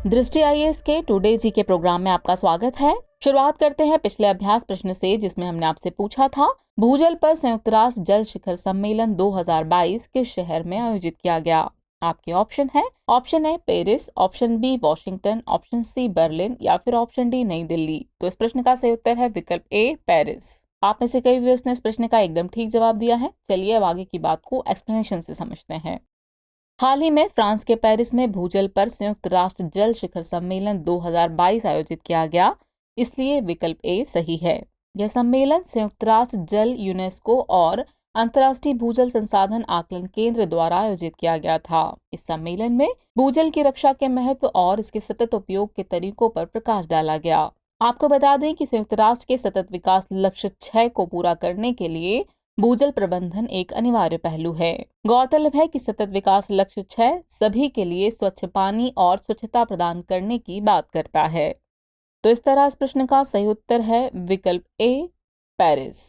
दृष्टि आईएएस के टुडे जी के प्रोग्राम में आपका स्वागत है। शुरुआत करते हैं पिछले अभ्यास प्रश्न से, जिसमें हमने आपसे पूछा था भूजल पर संयुक्त राष्ट्र जल शिखर सम्मेलन 2022 किस शहर में आयोजित किया गया। आपके ऑप्शन है option A Paris, option B Washington, option C Berlin या फिर ऑप्शन डी नई दिल्ली। तो इस प्रश्न का सही उत्तर है विकल्प ए पेरिस। आप में से कई व्यूअर्स ने इस प्रश्न का एकदम ठीक जवाब दिया है। चलिए अब आगे की बात को एक्सप्लेनेशन से समझते हैं। हाल ही में फ्रांस के पेरिस में भूजल पर संयुक्त राष्ट्र जल शिखर सम्मेलन 2022 आयोजित किया गया, इसलिए विकल्प ए सही है। यह सम्मेलन संयुक्त राष्ट्र जल, यूनेस्को और अंतर्राष्ट्रीय भूजल संसाधन आकलन केंद्र द्वारा आयोजित किया गया था। इस सम्मेलन में भूजल की रक्षा के महत्व और इसके सतत उपयोग के तरीकों पर प्रकाश डाला गया। आपको बता दें कि संयुक्त राष्ट्र के सतत विकास लक्ष्य 6 को पूरा करने के लिए भूजल प्रबंधन एक अनिवार्य पहलू है। गौरतलब है कि सतत विकास लक्ष्य 6 सभी के लिए स्वच्छ पानी और स्वच्छता प्रदान करने की बात करता है। तो इस तरह इस प्रश्न का सही उत्तर है विकल्प ए पेरिस।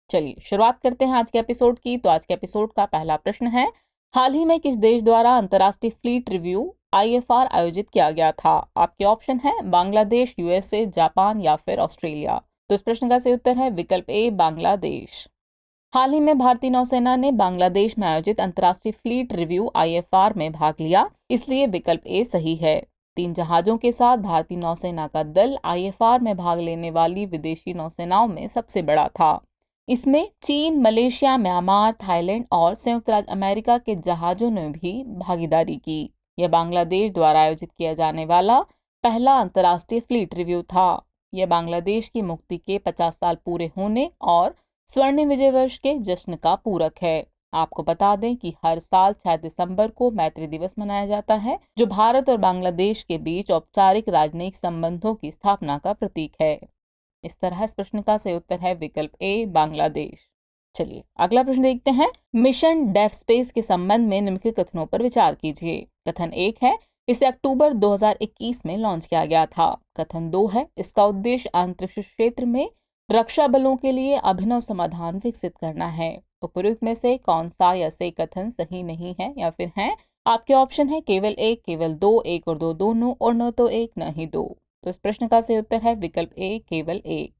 चलिए शुरुआत करते हैं आज के एपिसोड की। तो आज के एपिसोड का पहला प्रश्न है, हाल ही में किस देश द्वारा अंतर्राष्ट्रीय फ्लीट रिव्यू IFR आयोजित किया गया था। आपके ऑप्शन है बांग्लादेश, USA, जापान या फिर ऑस्ट्रेलिया। तो इस प्रश्न का सही उत्तर है विकल्प ए बांग्लादेश। हाल ही में भारतीय नौसेना ने बांग्लादेश में आयोजित अंतर्राष्ट्रीय फ्लीट रिव्यू IFR में भाग लिया, इसलिए विकल्प ए सही है। 3 जहाजों के साथ भारतीय नौसेना का दल IFR में भाग लेने वाली विदेशी नौसेनाओं में सबसे बड़ा था। इसमें चीन, मलेशिया, म्यांमार, थाईलैंड और संयुक्त राज्य अमेरिका के जहाजों ने भी भागीदारी की। यह बांग्लादेश द्वारा आयोजित किया जाने वाला पहला अंतर्राष्ट्रीय फ्लीट रिव्यू था। यह बांग्लादेश की मुक्ति के 50 साल पूरे होने और स्वर्णिम विजय वर्ष के जश्न का पूरक है। आपको बता दें कि हर साल 6 दिसंबर को मैत्री दिवस मनाया जाता है, जो भारत और बांग्लादेश के बीच औपचारिक राजनयिक संबंधों की स्थापना का प्रतीक है। इस तरह इस प्रश्न का सही उत्तर है विकल्प ए बांग्लादेश। चलिए अगला प्रश्न देखते हैं। मिशन डेफ स्पेस के संबंध में निम्नलिखित कथनों पर विचार कीजिए। कथन 1 है, इसे अक्टूबर 2021 में लॉन्च किया गया था। कथन 2 है, इसका उद्देश्य अंतरिक्ष क्षेत्र में रक्षा बलों के लिए अभिनव समाधान विकसित करना है। उपयुक्त में से कौन सा या से कथन सही नहीं है या फिर है। आपके ऑप्शन है केवल 1, केवल 2, 1 और 2 दोनों, और न तो 1 न ही 2। तो इस प्रश्न का सही उत्तर है विकल्प ए केवल 1।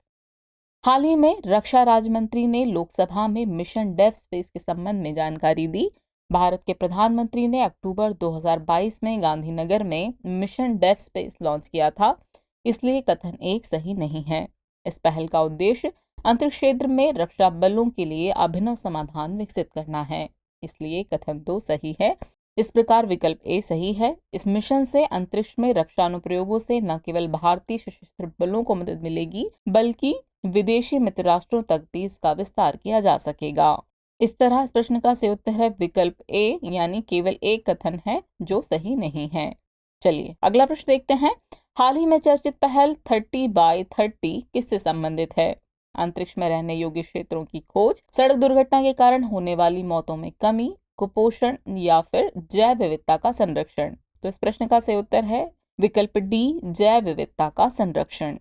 हाल ही में रक्षा राज्य मंत्री ने लोकसभा में मिशन डेफ स्पेस के संबंध में जानकारी दी। भारत के प्रधानमंत्री ने अक्टूबर 2022 में गांधीनगर में मिशन डेफ स्पेस लॉन्च किया था, इसलिए कथन 1 सही नहीं है। इस पहल का उद्देश्य अंतरिक्ष क्षेत्र में रक्षा बलों के लिए अभिनव समाधान विकसित करना है, इसलिए कथन 2 सही है। इस प्रकार विकल्प ए सही है। इस मिशन से अंतरिक्ष में रक्षा अनुप्रयोगों से न केवल भारतीय सशस्त्र बलों को मदद मिलेगी, बल्कि विदेशी मित्र राष्ट्रों तक भी इसका विस्तार किया जा सकेगा। इस तरह इस प्रश्न का सही उत्तर है विकल्प ए, यानी केवल एक कथन है जो सही नहीं है। चलिए अगला प्रश्न देखते हैं। हाल ही में चर्चित पहल 30x30 किससे संबंधित है। अंतरिक्ष में रहने योग्य क्षेत्रों की खोज, सड़क दुर्घटना के कारण होने वाली मौतों में कमी, कुपोषण या फिर जैव विविधता का संरक्षण। तो इस प्रश्न का सही उत्तर है विकल्प डी, जैव विविधता का संरक्षण।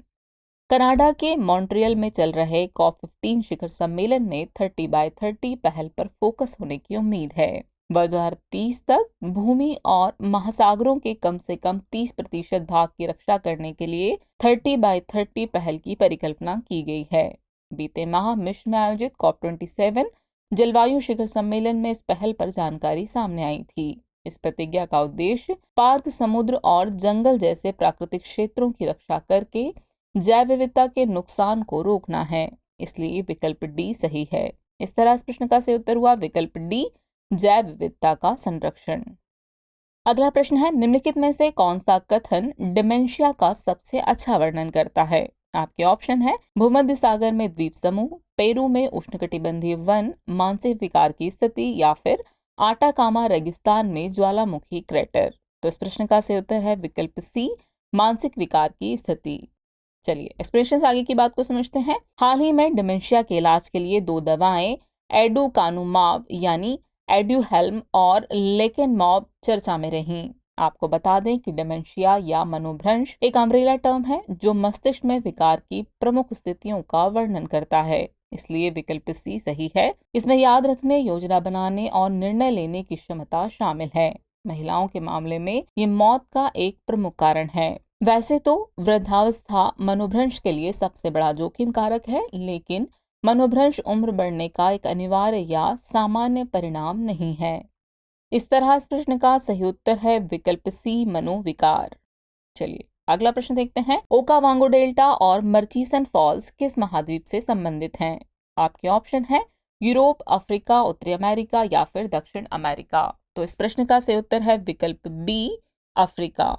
कनाडा के मॉन्ट्रियल में चल रहे COP15 शिखर सम्मेलन में 30x30 पहल पर फोकस होने की उम्मीद है। 2030 तक भूमि और महासागरों के कम से कम 30% भाग की रक्षा करने के लिए 30x30 पहल की परिकल्पना की गई है। बीते माह मिस्र में आयोजित COP27 जलवायु शिखर सम्मेलन में इस पहल पर जानकारी सामने आई थी। इस प्रतिज्ञा का उद्देश्य पार्क, समुद्र और जंगल जैसे प्राकृतिक क्षेत्रों की रक्षा करके जैव विविधता के नुकसान को रोकना है, इसलिए विकल्प डी सही है। इस तरह इस प्रश्न का सही उत्तर हुआ विकल्प डी, जैव विविधता का संरक्षण। अगला प्रश्न है, निम्नलिखित में से कौन सा कथन डिमेंशिया का सबसे अच्छा वर्णन करता है। आपके ऑप्शन है भूमध्य सागर में द्वीप समूह, पेरू में उष्णकटिबंधीय वन, मानसिक विकार की स्थिति या फिर आटाकामा रेगिस्तान में ज्वालामुखी क्रेटर। तो इस प्रश्न का सही उत्तर है विकल्प सी, मानसिक विकार की स्थिति। चलिए एक्सप्रेशन आगे की बात को समझते हैं। हाल ही में डिमेंशिया के इलाज के लिए 2 दवाएं एडुकानुमाब यानी एड्यूहेल्म और लेकेनमॉब चर्चा में रहीं। आपको बता दें कि डिमेंशिया या मनोभ्रंश एक अम्ब्रेला टर्म है जो मस्तिष्क में विकार की प्रमुख स्थितियों का वर्णन करता है, इसलिए विकल्प सी सही है। इसमें याद रखने, योजना बनाने और निर्णय लेने की क्षमता शामिल है। महिलाओं के मामले में ये मौत का एक प्रमुख कारण है। वैसे तो वृद्धावस्था मनोभ्रंश के लिए सबसे बड़ा जोखिम कारक है, लेकिन मनोभ्रंश उम्र बढ़ने का एक अनिवार्य या सामान्य परिणाम नहीं है। इस तरह इस प्रश्न का सही उत्तर है विकल्प सी, मनोविकार। चलिए अगला प्रश्न देखते हैं। ओकावांगो डेल्टा और मर्चिसन फॉल्स किस महाद्वीप से संबंधित हैं? आपके ऑप्शन है यूरोप, अफ्रीका, उत्तरी अमेरिका या फिर दक्षिण अमेरिका। तो इस प्रश्न का सही उत्तर है विकल्प बी, अफ्रीका।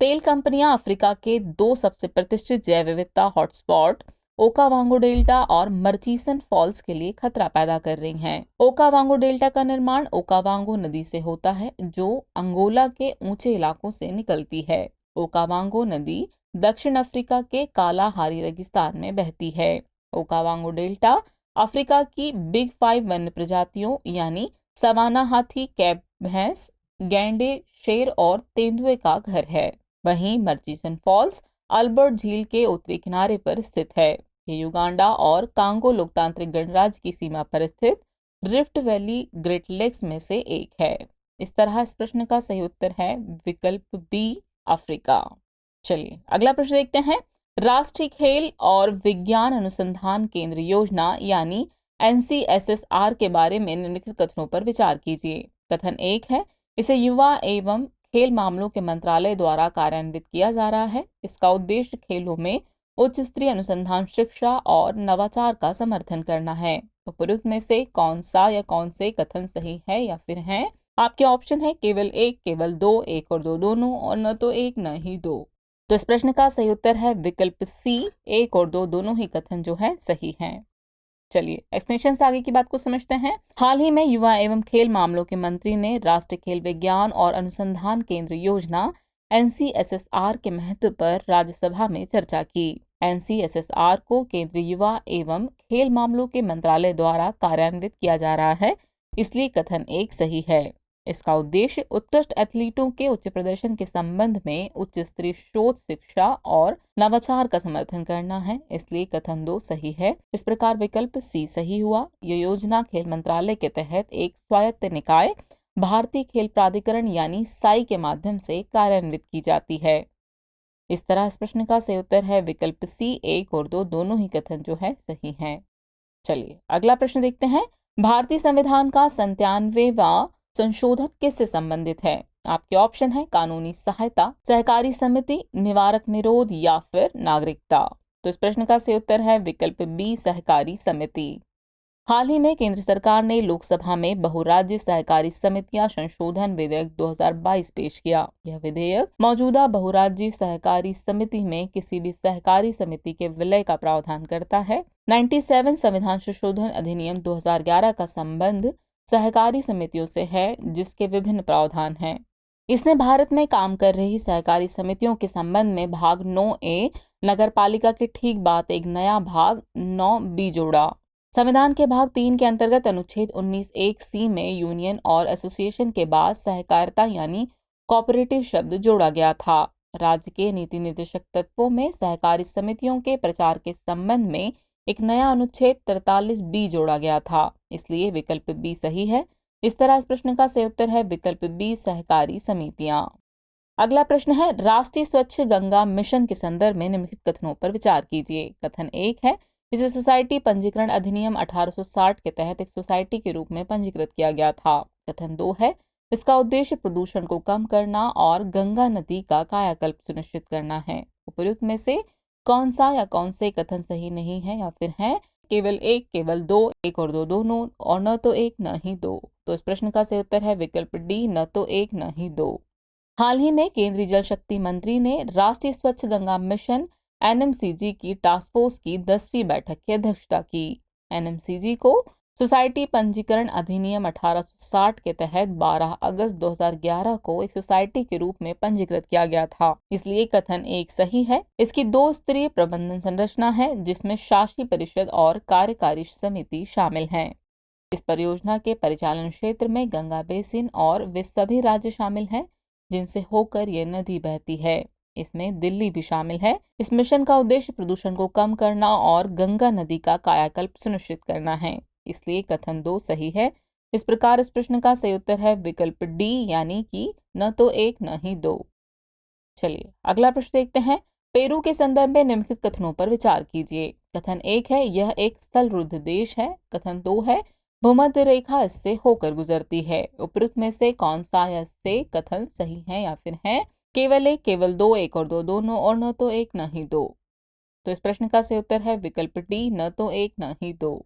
तेल कंपनियां अफ्रीका के दो सबसे प्रतिष्ठित जैव विविधता हॉटस्पॉट ओकावांगो डेल्टा और मर्चिसन फॉल्स के लिए खतरा पैदा कर रही हैं। ओकावांगो डेल्टा का निर्माण ओकावांगो नदी से होता है, जो अंगोला के ऊंचे इलाकों से निकलती है। ओकावांगो नदी दक्षिण अफ्रीका के कालाहारी रेगिस्तान में बहती है। ओकावांगो डेल्टा अफ्रीका की बिग 5 वन्य प्रजातियों यानी सवाना हाथी, कैप भैंस, गैंडे, शेर और तेंदुए का घर है। वहीं मर्चिसन फॉल्स अल्बर्ट झील के उत्तरी किनारे पर स्थित है। ये युगांडा और कांगो लोकतांत्रिक गणराज्य की सीमा पर स्थित रिफ्ट वैली ग्रेट लेक्स में से एक है। इस तरह इस प्रश्न का सही उत्तर है विकल्प बी, अफ्रीका। चलिए अगला प्रश्न देखते हैं। राष्ट्रीय खेल और विज्ञान अनुसंधान केंद्र योजना यानी NCSSR के बारे में निम्नलिखित कथनों पर विचार कीजिए। कथन 1 है, इसे युवा एवं खेल मामलों के मंत्रालय द्वारा कार्यान्वित किया जा रहा है। इसका उद्देश्य खेलों में उच्च स्तरीय अनुसंधान, शिक्षा और नवाचार का समर्थन करना है। तो उपरोक्त में से कौन सा या कौन से कथन सही है या फिर हैं? आपके ऑप्शन है केवल एक, केवल दो, एक और दो दोनों, और न तो एक न ही दो। तो इस प्रश्न का सही उत्तर है विकल्प सी, एक और दो दोनों ही कथन जो है सही हैं। चलिए एक्सप्लेनेशन से आगे की बात को समझते हैं। हाल ही में युवा एवं खेल मामलों के मंत्री ने राष्ट्रीय खेल विज्ञान और अनुसंधान केंद्र योजना NCSSR के महत्व पर राज्यसभा में चर्चा की। NCSSR को केंद्रीय युवा एवं खेल मामलों के मंत्रालय द्वारा कार्यान्वित किया जा रहा है, इसलिए कथन 1 सही है। इसका उद्देश्य उत्कृष्ट एथलीटों के उच्च प्रदर्शन के संबंध में उच्च स्तरीय शोध, शिक्षा और नवाचार का समर्थन करना है, इसलिए कथन 2 सही है। इस प्रकार विकल्प सी सही हुआ। यह योजना खेल मंत्रालय के तहत एक स्वायत्त निकाय भारतीय खेल प्राधिकरण यानी साई के माध्यम से कार्यान्वित की जाती है। इस तरह इस प्रश्न का सही उत्तर है विकल्प सी, एक और दो दोनों ही कथन जो है सही हैं। चलिए अगला प्रश्न देखते हैं। भारतीय संविधान का 97वां संशोधन किससे संबंधित है? आपके ऑप्शन है कानूनी सहायता, सहकारी समिति, निवारक निरोध या फिर नागरिकता। तो इस प्रश्न का सही उत्तर है विकल्प बी, सहकारी समिति। हाल ही में केंद्र सरकार ने लोकसभा में बहुराज्य सहकारी समितियां संशोधन विधेयक 2022 पेश किया। यह विधेयक मौजूदा बहुराज्य सहकारी समिति में किसी भी सहकारी समिति के विलय का प्रावधान करता है। 97 संविधान संशोधन अधिनियम 2011 का संबंध सहकारी समितियों से है, जिसके विभिन्न प्रावधान हैं। इसने भारत में काम कर रही सहकारी समितियों के संबंध में भाग 9A नगरपालिका के ठीक बाद एक नया भाग 9B जोड़ा। संविधान के भाग 3 के अंतर्गत अनुच्छेद 19(1)(c) में यूनियन और एसोसिएशन के बाद सहकारिता यानी कोऑपरेटिव शब्द जोड़ा गया था। राज्य के नीति निर्देशक तत्वों में सहकारी समितियों के प्रचार के संबंध में एक नया अनुच्छेद 43B जोड़ा गया था, इसलिए विकल्प बी सही है। इस तरह इस प्रश्न का सही उत्तर है विकल्प बी, सहकारी समितियां। अगला प्रश्न है, राष्ट्रीय स्वच्छ गंगा मिशन के संदर्भ में निम्नलिखित कथनों पर विचार कीजिए। कथन 1 है, इसे सोसाइटी पंजीकरण अधिनियम 1860 के तहत एक सोसाइटी के रूप में पंजीकृत किया गया था। कथन 2 है, इसका उद्देश्य प्रदूषण को कम करना और गंगा नदी का कायाकल्प सुनिश्चित करना है। उपयुक्त में से कौन सा या कौन से कथन सही नहीं है या फिर है? केवल एक, केवल दो, एक और दो दोनों, और न तो एक न ही दो। तो इस प्रश्न का सही उत्तर है विकल्प डी, न तो एक न ही दो। हाल ही में केंद्रीय जल शक्ति मंत्री ने राष्ट्रीय स्वच्छ गंगा मिशन NMCG की टास्क फोर्स की 10वीं बैठक की अध्यक्षता की। NMCG को सोसाइटी पंजीकरण अधिनियम 1860 के तहत 12 अगस्त 2011 को एक सोसाइटी के रूप में पंजीकृत किया गया था, इसलिए कथन 1 सही है। इसकी 2 स्तरीय प्रबंधन संरचना है, जिसमें शासी परिषद और कार्यकारी समिति शामिल हैं। इस परियोजना के परिचालन क्षेत्र में गंगा बेसिन और वे सभी राज्य शामिल हैं जिनसे होकर ये नदी बहती है। इसमें दिल्ली भी शामिल है। इस मिशन का उद्देश्य प्रदूषण को कम करना और गंगा नदी का कायाकल्प सुनिश्चित करना है, इसलिए कथन 2 सही है। इस प्रकार इस प्रश्न का सही उत्तर है विकल्प डी, यानी कि न तो एक न ही दो। चलिए अगला प्रश्न देखते हैं। पेरू के संदर्भ में निम्नलिखित कथनों पर विचार कीजिए। कथन 1 है यह एक स्थलरुद्ध देश है। कथन 2 है भूमध्य रेखा इससे होकर गुजरती है। उपरोक्त में से कौन सा या से कथन सही है या फिर है केवल एक, केवल दो, एक और दो दोनों, और न तो एक न ही दो। तो इस प्रश्न का सही उत्तर है विकल्प डी, न तो एक न ही दो।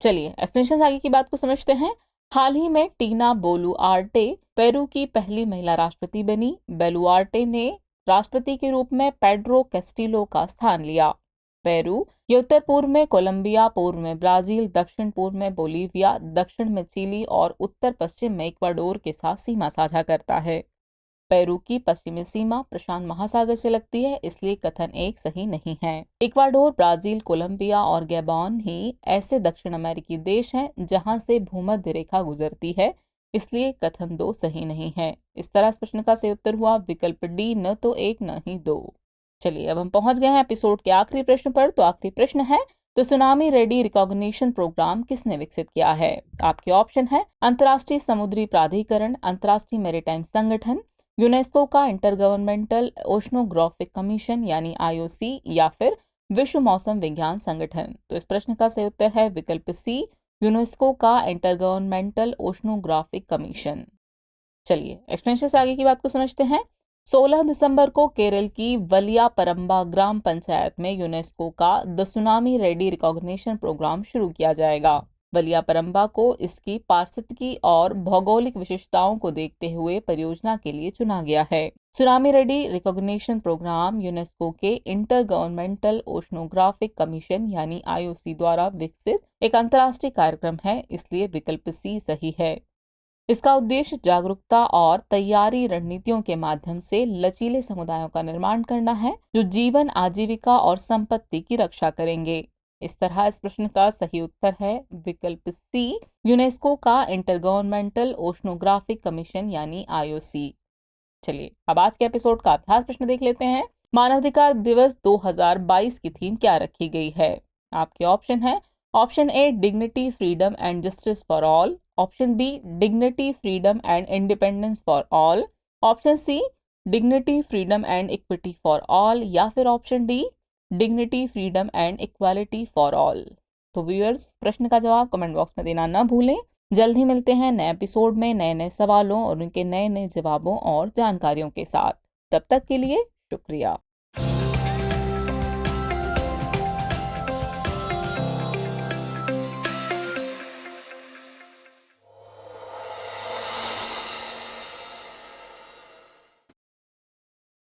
चलिए एक्सप्लेनेशन आगे की बात को समझते हैं। हाल ही में टीना बोलुआर्टे पेरू की पहली महिला राष्ट्रपति बनी। बोलुआर्टे ने राष्ट्रपति के रूप में पेड्रो कैस्टिलो का स्थान लिया। पेरू ये उत्तर पूर्व में कोलंबिया, पूर्व में ब्राजील, दक्षिण पूर्व में बोलीविया, दक्षिण में चिली और उत्तर पश्चिम में इक्वाडोर के साथ सीमा साझा करता है। पेरू की पश्चिमी सीमा प्रशांत महासागर से लगती है, इसलिए कथन 1 सही नहीं है। इक्वाडोर, ब्राजील, कोलंबिया और गैबोन ही ऐसे दक्षिण अमेरिकी देश हैं जहां से भूमध्य रेखा गुजरती है, इसलिए कथन 2 सही नहीं है। इस तरह इस प्रश्न का सही उत्तर हुआ विकल्प डी, न तो एक न ही दो। चलिए अब हम पहुंच गए हैं एपिसोड के आखिरी प्रश्न पर। तो आखिरी प्रश्न है, तो सुनामी रेडी रिकॉग्निशन प्रोग्राम किसने विकसित किया है? आपके ऑप्शन है अंतर्राष्ट्रीय समुद्री प्राधिकरण, अंतर्राष्ट्रीय मैरीटाइम संगठन, यूनेस्को का इंटर गवर्नमेंटल ओशनोग्राफिक कमीशन यानी IOC, या फिर विश्व मौसम विज्ञान संगठन। तो इस प्रश्न का सही उत्तर है विकल्प सी, यूनेस्को का इंटर गवर्नमेंटल ओशनोग्राफिक कमीशन। चलिए एक्सप्लेनेशन से आगे की बात को समझते हैं। 16 दिसंबर को केरल की वलियापरंबा ग्राम पंचायत में यूनेस्को का the tsunami ready recognition programme शुरू किया जाएगा। वलियापरंबा को इसकी पारिस्थितिकी और भौगोलिक विशेषताओं को देखते हुए परियोजना के लिए चुना गया है। Tsunami ready recognition programme UNESCO के इंटर गवर्नमेंटल ओशनोग्राफिक कमीशन यानी IOC द्वारा विकसित एक अंतर्राष्ट्रीय कार्यक्रम है, इसलिए विकल्प सी सही है। इसका उद्देश्य जागरूकता और तैयारी रणनीतियों के माध्यम से लचीले समुदायों का निर्माण करना है जो जीवन, आजीविका और संपत्ति की रक्षा करेंगे। इस तरह इस प्रश्न का सही उत्तर है विकल्प सी, यूनेस्को का इंटर गवर्नमेंटल ओशनोग्राफिक कमीशन यानी IOC। चलिए अब आज के एपिसोड का अभ्यास प्रश्न देख लेते हैं। मानवाधिकार दिवस 2022 की थीम क्या रखी गई है? आपके ऑप्शन है option A dignity, freedom and justice for all, option B dignity, freedom and independence for all, option C dignity, freedom and equity for all, या फिर option D dignity, freedom and equality for all. तो viewers प्रश्न का जवाब comment box में देना न भूलें। जल्द ही मिलते हैं नए एपिसोड में नए नए सवालों और उनके नए नए जवाबों और जानकारियों के साथ। तब तक के लिए शुक्रिया।